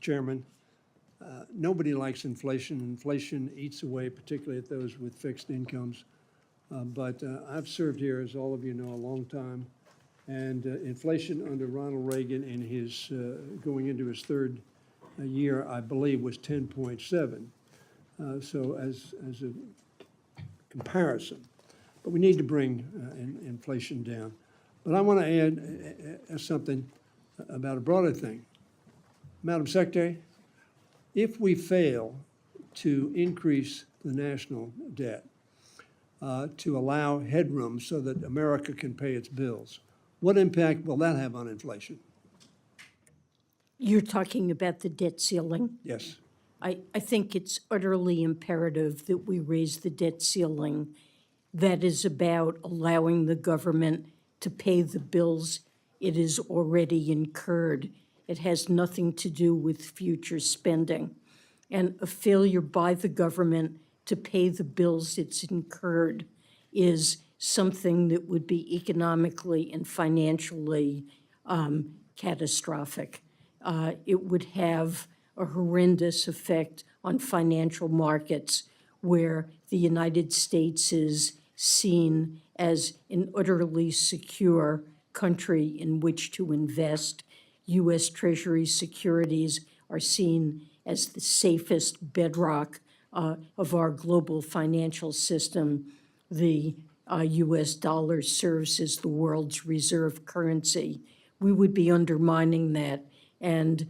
Chairman. Nobody likes inflation. Inflation eats away, particularly at those with fixed incomes. But I've served here, as all of you know, a long time. And inflation under Ronald Reagan in his going into his third year, I believe, was 10.7. So as a comparison. But we need to bring inflation down. But I want to add something about a broader thing. Madam Secretary, if we fail to increase the national debt to allow headroom so that America can pay its bills, what impact will that have on inflation? You're talking about the debt ceiling? Yes. I think it's utterly imperative that we raise the debt ceiling. That is about allowing the government to pay the bills it has already incurred. It has nothing to do with future spending. And a failure by the government to pay the bills it's incurred is something that would be economically and financially catastrophic. It would have a horrendous effect on financial markets, where the United States is seen as an utterly secure country in which to invest. U.S. Treasury securities are seen as the safest bedrock of our global financial system. The U.S. dollar serves as the world's reserve currency. We would be undermining that, and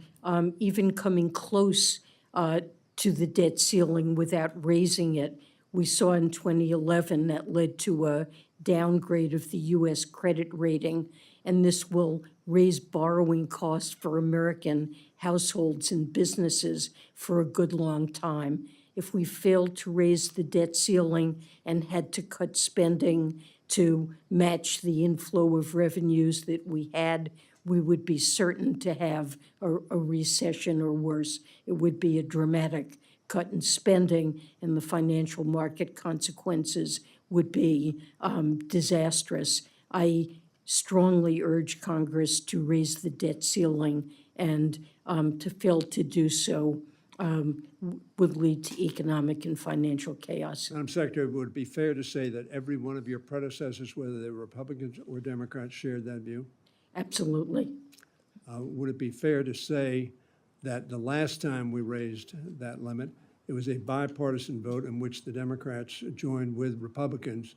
even coming close to the debt ceiling without raising it. We saw in 2011 that led to a downgrade of the U.S. credit rating, and this will raise borrowing costs for American households and businesses for a good long time. If we failed to raise the debt ceiling and had to cut spending to match the inflow of revenues that we had, we would be certain to have a recession or worse. It would be a dramatic cut in spending, and the financial market consequences would be disastrous. I strongly urge Congress to raise the debt ceiling, and to fail to do so would lead to economic and financial chaos. Madam Secretary, would it be fair to say that every one of your predecessors, whether they were Republicans or Democrats, shared that view? Absolutely. Would it be fair to say that the last time we raised that limit, it was a bipartisan vote in which the Democrats joined with Republicans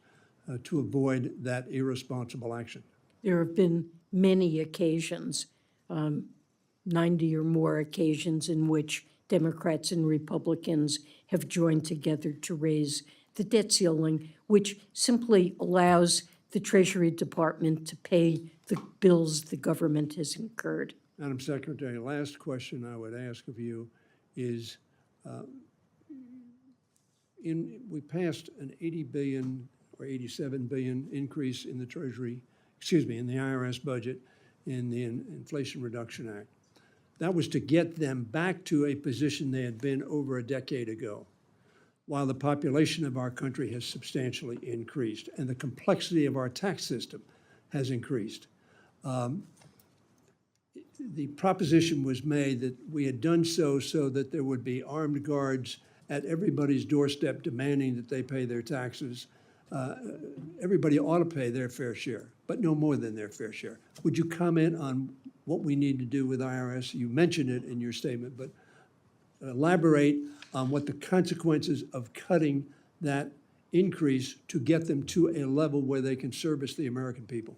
to avoid that irresponsible action? There have been many occasions, 90 or more occasions, in which Democrats and Republicans have joined together to raise the debt ceiling, which simply allows the Treasury Department to pay the bills the government has incurred. Madam Secretary, last question I would ask of you is, we passed an 80 billion or 87 billion increase in the Treasury, in the IRS budget in the Inflation Reduction Act. That was to get them back to a position they had been over a decade ago, while the population of our country has substantially increased and the complexity of our tax system has increased. The proposition was made that we had done so that there would be armed guards at everybody's doorstep demanding that they pay their taxes. Everybody ought to pay their fair share, but no more than their fair share. Would you comment on what we need to do with IRS? You mentioned it in your statement, but elaborate on what the consequences of cutting that increase to get them to a level where they can service the American people.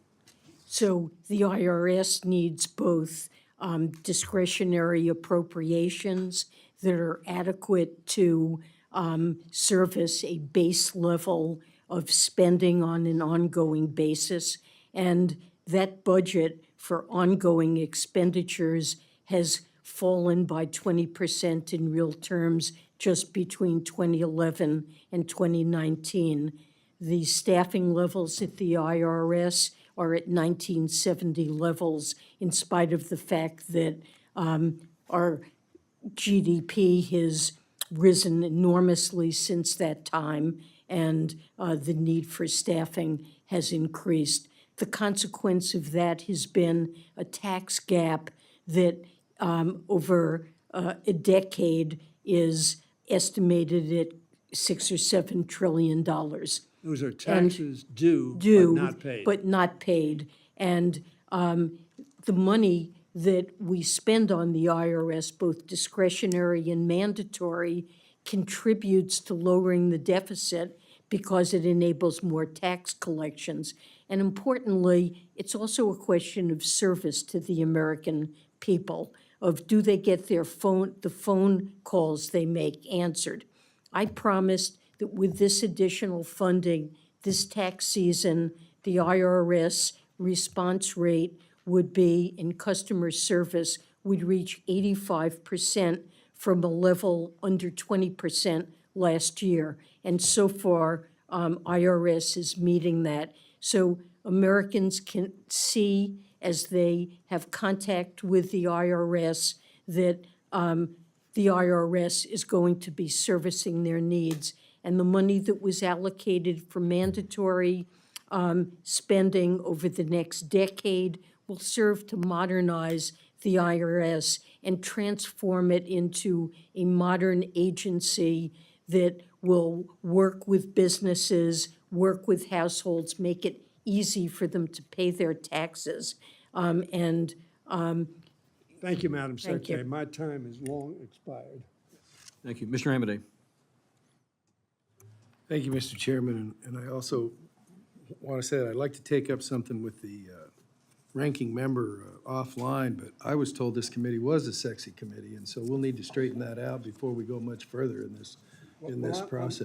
So the IRS needs both discretionary appropriations that are adequate to service a base level of spending on an ongoing basis. And that budget for ongoing expenditures has fallen by 20% in real terms just between 2011 and 2019. The staffing levels at the IRS are at 1970 levels, in spite of the fact that our GDP has risen enormously since that time, and the need for staffing has increased. The consequence of that has been a tax gap that over a decade is estimated at $6 or $7 trillion. Those are taxes due, but Due, not paid. but not paid. And the money that we spend on the IRS, both discretionary and mandatory, contributes to lowering the deficit because it enables more tax collections. And importantly, it's also a question of service to the American people, of do they get the phone calls they make answered. I promised that with this additional funding, this tax season, the IRS response rate would be, in customer service, would reach 85% from a level under 20% last year. And so far, IRS is meeting that. So Americans can see, as they have contact with the IRS, that the IRS is going to be servicing their needs. And the money that was allocated for mandatory spending over the next decade will serve to modernize the IRS and transform it into a modern agency that will work with businesses, work with households, make it easy for them to pay their taxes. Thank you, Madam Thank you. Secretary. My time is long expired. Thank you. Mr. Amidei. Thank you, Mr. Chairman, and I also want to say that I'd like to take up something with the ranking member offline, but I was told this committee was a sexy committee, and so we'll need to straighten that out before we go much further in this Well, I'm- process.